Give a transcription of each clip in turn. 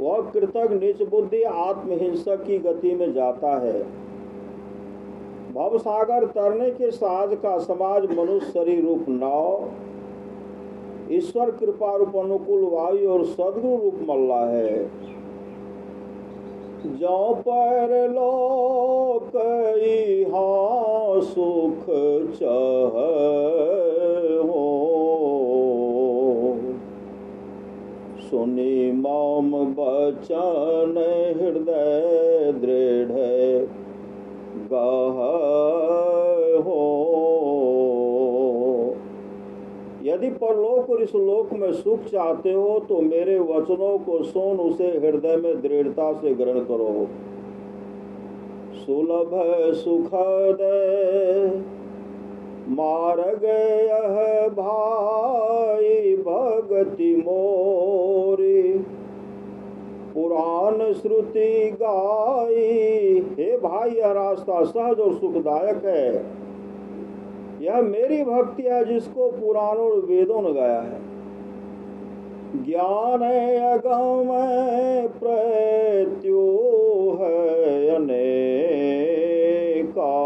वह कृतज्ञ नीच बुद्धि आत्महिंसक की गति में जाता है। भव सागर तरने के साज का समाज मनुष्य शरीर रूप नाव, ईश्वर कृपा रूप अनुकूल वायु और सदगुरु रूप मल्ला है। जो पर लोक इहाँ सुख चाह हो, सुनी मम बचन हृदय दृढ़ गह हो। यदि परलोक और इस लोक में सुख चाहते हो तो मेरे वचनों को सुन उसे हृदय में दृढ़ता से ग्रहण करो। सुलभ सुखद मार्ग यह भाई भगति मोरी, पुराण श्रुति गाई। हे भाई, यह रास्ता सहज और सुखदायक है। यह मेरी भक्ति है जिसको पुराणों और वेदों ने गाया है। ज्ञान अगम प्रत्यो है अनेका,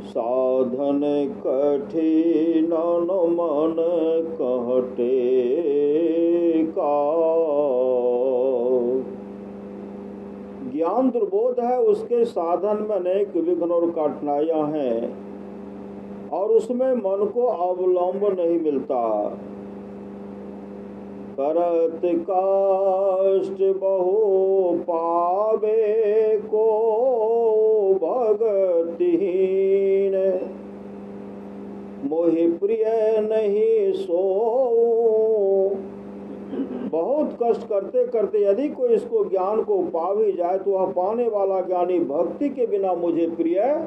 साधन कठिन मन कहटे का। ज्ञान दुर्बोध है, उसके साधन में अनेक विघ्न और कठिनाइयां हैं और उसमें मन को अवलंब नहीं मिलता। करत कष्ट बहु पावे को भगतिहीन, मोहि प्रिय नहीं सो। बहुत कष्ट करते करते यदि कोई इसको ज्ञान को पा भी जाए तो वह पाने वाला ज्ञानी भक्ति के बिना मुझे प्रिय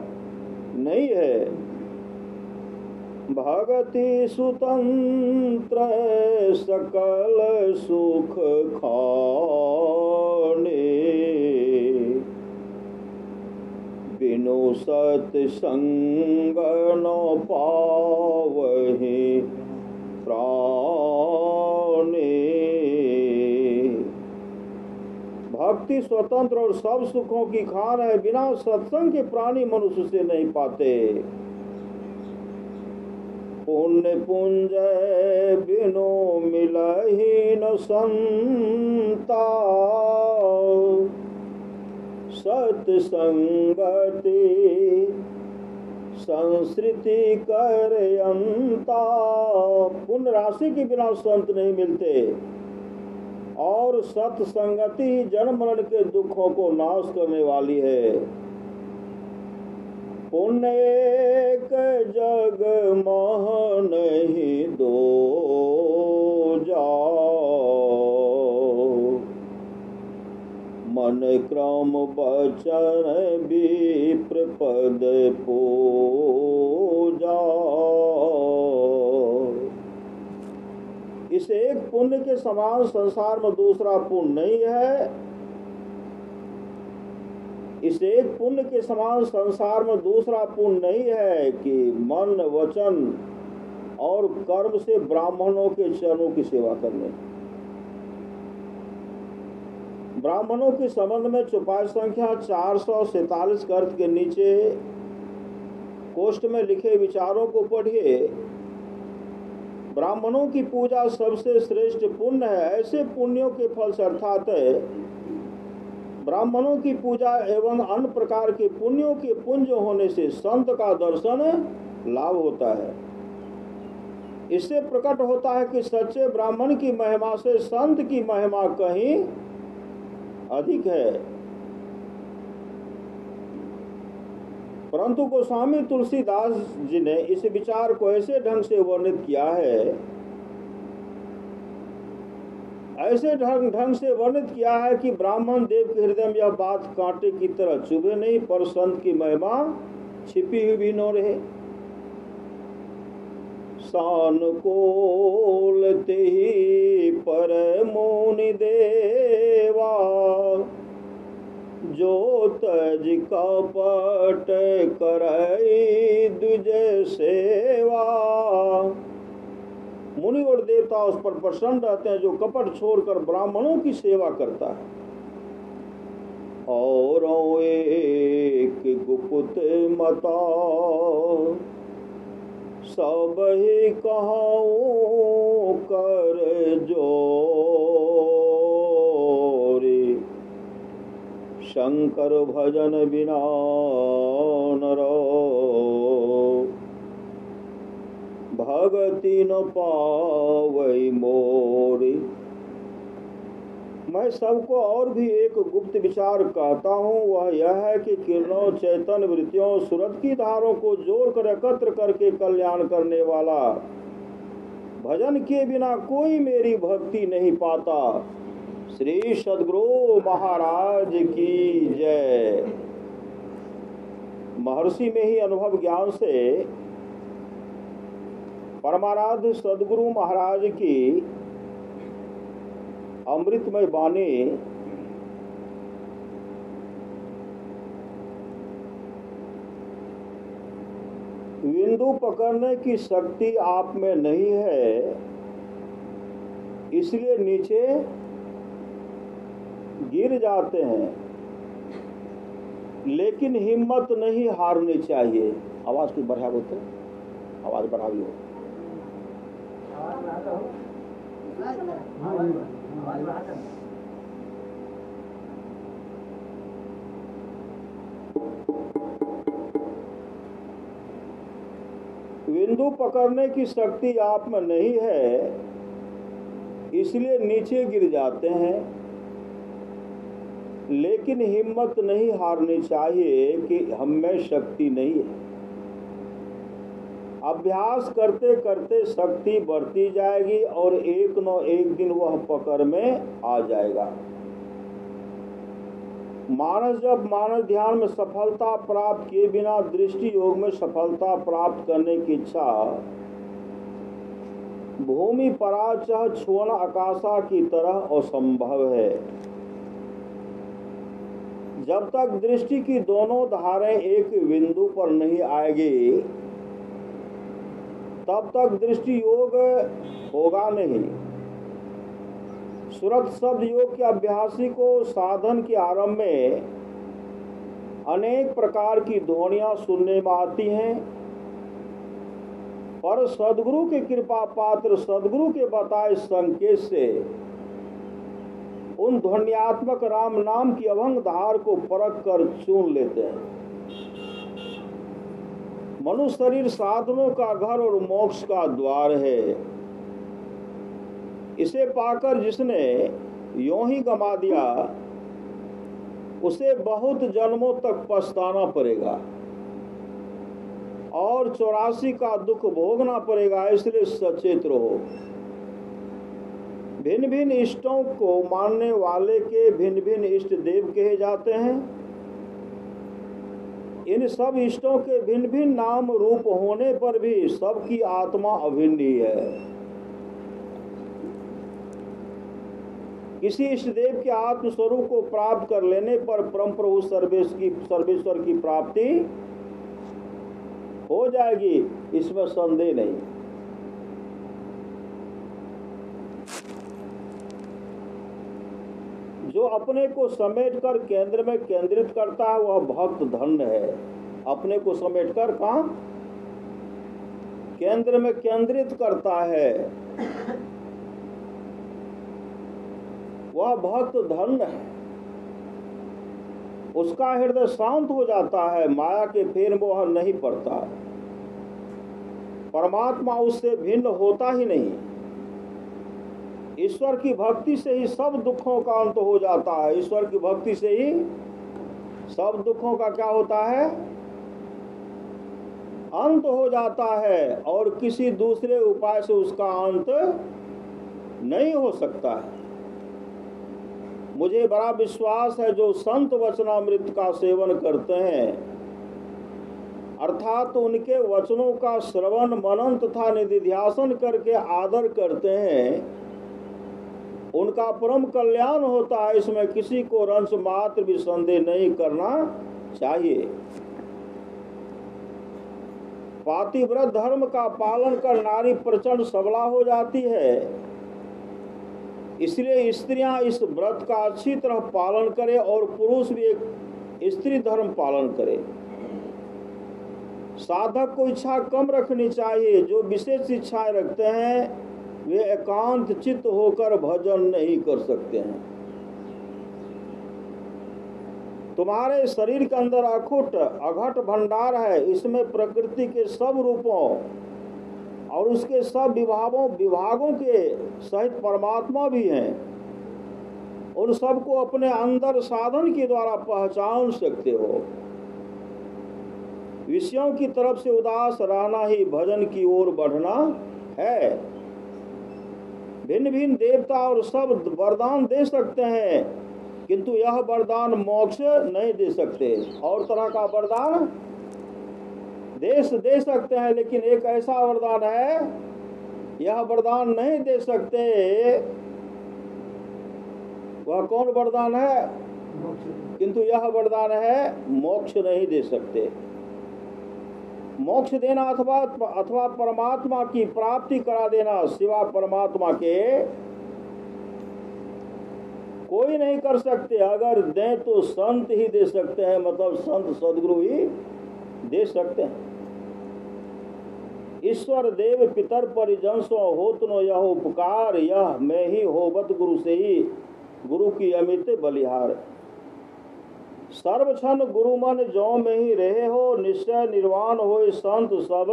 नहीं है। भगति सुतंत्र सकल सुख खाने, बिनु सत्संग न पावहि प्राणे। भक्ति स्वतंत्र और सब सुखों की खान है, बिना सत्संग के प्राणी मनुष्य से नहीं पाते। पुण्य पुंज बिनु मिलहि न संता, सत्संगति संस्कृति करयंता। पुण्य राशि के बिना संत नहीं मिलते और सत्संगति जन्म मरण के दुखों को नाश करने वाली है। पुण्य एक जग मह नहीं दो जाओ, मन क्रम बचन विप्र पद पूजा। इस एक पुण्य के समान संसार में दूसरा पुण्य नहीं है। इस एक पुण्य के समान संसार में दूसरा पुण्य नहीं है कि मन वचन और कर्म से ब्राह्मणों के चरणों की सेवा करने। ब्राह्मणों के संबंध में चौपाई संख्या 447 के अर्थ के नीचे कोष्ठ में लिखे विचारों को पढ़िए। ब्राह्मणों की पूजा सबसे श्रेष्ठ पुण्य है। ऐसे पुण्यों के फल से अर्थात ब्राह्मणों की पूजा एवं अन्य प्रकार के पुण्यों के पुंज होने से संत का दर्शन लाभ होता है। इससे प्रकट होता है कि सच्चे ब्राह्मण की महिमा से संत की महिमा कहीं अधिक है। परंतु गोस्वामी तुलसीदास जी ने इस विचार को ऐसे ढंग से वर्णित किया है, ऐसे ढंग से वर्णित किया है कि ब्राह्मण देव के हृदय में यह बात कांटे की तरह चुभे नहीं, पर संत की महिमा छिपी हुई भी न रहे। सानुकूल तेहि पर मुनि देवा, जो तज कपट करई द्विज सेवा। मुनि और देवता उस पर प्रसन्न रहते हैं जो कपट छोड़कर ब्राह्मणों की सेवा करता है। और एक गुप्त मता सब ही कहाऊं कर जोरे, शंकर भजन बिना नरो भगति न पावै मोरे। मैं सबको और भी एक गुप्त विचार कहता हूँ, वह यह है कि किरणों चैतन्य वृत्तियों सुरत की धारों को जोड़कर एकत्र करके कल्याण करने वाला भजन के बिना कोई मेरी भक्ति नहीं पाता। श्री सद्गुरु महाराज की जय। महर्षि में ही अनुभव ज्ञान से परमाराध्य सद्गुरु महाराज की अमृतमय वाणी बिंदु पकड़ने की शक्ति आप में नहीं है, इसलिए नीचे गिर जाते हैं, लेकिन हिम्मत नहीं हारनी चाहिए। आवाज की बढ़ा बोलते, आवाज बढ़ावी हो। बिंदु पकड़ने की शक्ति आप में नहीं है, इसलिए नीचे गिर जाते हैं, लेकिन हिम्मत नहीं हारनी चाहिए कि हम में शक्ति नहीं है। अभ्यास करते करते शक्ति बढ़ती जाएगी और एक न एक दिन वह पकड़ में आ जाएगा। मानस जब मानस ध्यान में सफलता प्राप्त किए बिना दृष्टि योग में सफलता प्राप्त करने की इच्छा भूमि पराचह छुअन आकाशा की तरह असंभव है। जब तक दृष्टि की दोनों धारें एक बिंदु पर नहीं आएगी, तब तक दृष्टि योग होगा नहीं। सुरत शब्द योग के अभ्यासी को साधन के आरंभ में अनेक प्रकार की ध्वनियां सुनने में आती हैं, पर सद्गुरु के कृपा पात्र सद्गुरु के बताए संकेत से उन ध्वन्यात्मक राम नाम की अभंग धार को परख कर चुन लेते हैं। मनुष्य शरीर साधनों का घर और मोक्ष का द्वार है। इसे पाकर जिसने यों ही गमा दिया, उसे बहुत जन्मों तक पछताना पड़ेगा और 84 का दुख भोगना पड़ेगा। इसलिए सचेत रहो। भिन्न भिन्न इष्टों को मानने वाले के भिन्न भिन्न इष्ट देव कहे जाते हैं। इन सब इष्टों के भिन्न भिन्न नाम रूप होने पर भी सबकी आत्मा अभिन्न ही है। किसी इष्ट देव के आत्म स्वरूप को प्राप्त कर लेने पर परम प्रभु सर्वेश्वर की प्राप्ति हो जाएगी, इसमें संदेह नहीं। जो अपने को समेटकर केंद्र में केंद्रित करता है वह भक्त धन्य है। अपने को समेटकर कहां केंद्र में केंद्रित करता है वह भक्त धन्य है। उसका हृदय शांत हो जाता है, माया के फेर में वह नहीं पड़ता। परमात्मा उससे भिन्न होता ही नहीं। ईश्वर की भक्ति से ही सब दुखों का अंत हो जाता है। ईश्वर की भक्ति से ही सब दुखों का क्या होता है? अंत हो जाता है, और किसी दूसरे उपाय से उसका अंत नहीं हो सकता है। मुझे बड़ा विश्वास है जो संत वचनामृत का सेवन करते हैं, अर्थात उनके वचनों का श्रवण मनन तथा निधिध्यासन करके आदर करते हैं, उनका परम कल्याण होता है। इसमें किसी को रंश मात्र भी संदेह नहीं करना चाहिए। पातिव्रत धर्म का पालन कर नारी प्रचंड सबला हो जाती है। इसलिए स्त्रियां इस व्रत का अच्छी तरह पालन करें और पुरुष भी एक स्त्री धर्म पालन करे। साधक को इच्छा कम रखनी चाहिए। जो विशेष इच्छाएं रखते हैं वे एकांत चित्त होकर भजन नहीं कर सकते हैं। तुम्हारे शरीर के अंदर अखुट अघट भंडार है। इसमें प्रकृति के सब रूपों और उसके सब विभागों के सहित परमात्मा भी हैं। उन सबको अपने अंदर साधन के द्वारा पहचान सकते हो। विषयों की तरफ से उदास रहना ही भजन की ओर बढ़ना है। भिन्न भिन्न देवता और सब वरदान दे सकते हैं, किंतु यह वरदान मोक्ष नहीं दे सकते। और तरह का वरदान दे सकते हैं, लेकिन एक ऐसा वरदान है यह वरदान नहीं दे सकते। वह कौन वरदान है? किंतु यह वरदान है मोक्ष नहीं दे सकते। मोक्ष देना अथवा परमात्मा की प्राप्ति करा देना सिवा परमात्मा के कोई नहीं कर सकते। अगर दें तो संत ही दे सकते हैं, मतलब संत सदगुरु ही दे सकते हैं। ईश्वर देव पितर परिजन सो होत नो यह उपकार, यह मैं ही होबत गुरु से ही, गुरु की अमित बलिहार। सर्वक्षण गुरु मन जो में ही रहे हो, निश्चय निर्वाण हो संत सब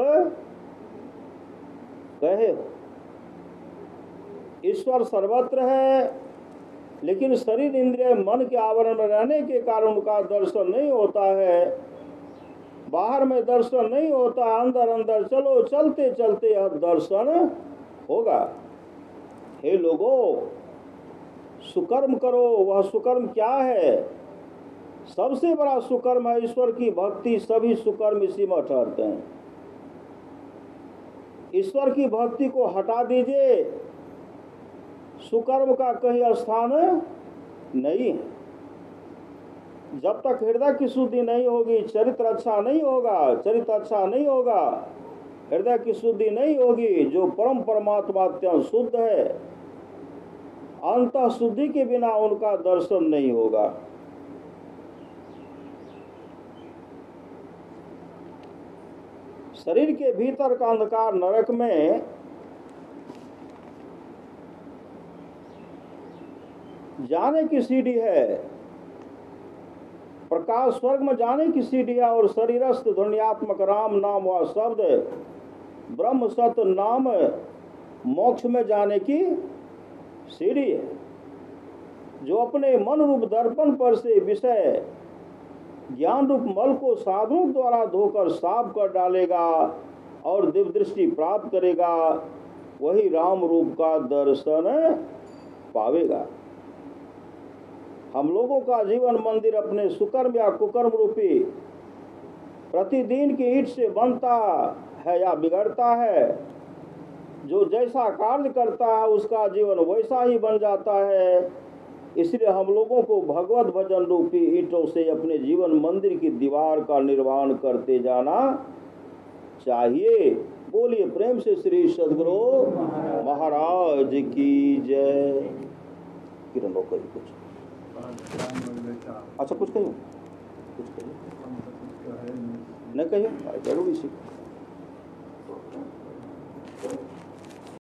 कहे हो। ईश्वर सर्वत्र है, लेकिन शरीर इंद्रिय मन के आवरण में रहने के कारण उनका दर्शन नहीं होता है। बाहर में दर्शन नहीं होता, अंदर अंदर चलो, चलते चलते यह दर्शन होगा। हे लोगों, सुकर्म करो। वह सुकर्म क्या है? सबसे बड़ा सुकर्म है ईश्वर की भक्ति। सभी सुकर्म इसी में ठहरते हैं। ईश्वर की भक्ति को हटा दीजिए, सुकर्म का कहीं स्थान नहीं है। जब तक हृदय की शुद्धि नहीं होगी, चरित्र अच्छा नहीं होगा, हृदय की शुद्धि नहीं होगी। जो परम परमात्मा अत्यंत शुद्ध है, अंतः शुद्धि के बिना उनका दर्शन नहीं होगा। शरीर के भीतर का अंधकार नरक में जाने की सीढ़ी है, प्रकाश स्वर्ग में जाने की सीढ़ी है। और शरीरस्थ ध्वन्यात्मक राम नाम व शब्द ब्रह्म सत्य नाम मोक्ष में जाने की सीढ़ी है। जो अपने मन रूप दर्पण पर से विषय ज्ञान रूप मल को साधनों द्वारा धोकर साफ कर डालेगा और दिव्य दृष्टि प्राप्त करेगा, वही राम रूप का दर्शन पावेगा। हम लोगों का जीवन मंदिर अपने सुकर्म या कुकर्म रूपी प्रतिदिन की ईंट से बनता है या बिगड़ता है। जो जैसा कार्य करता है उसका जीवन वैसा ही बन जाता है। इसलिए हम लोगों को भगवत भजन रूपी ईंटों से अपने जीवन मंदिर की दीवार का निर्माण करते जाना चाहिए। बोलिए प्रेम से श्री सद्गुरु महाराज की जय। किरण लो कहिए कुछ। अच्छा कुछ कहिए, नहीं कहिए, जरूरी सी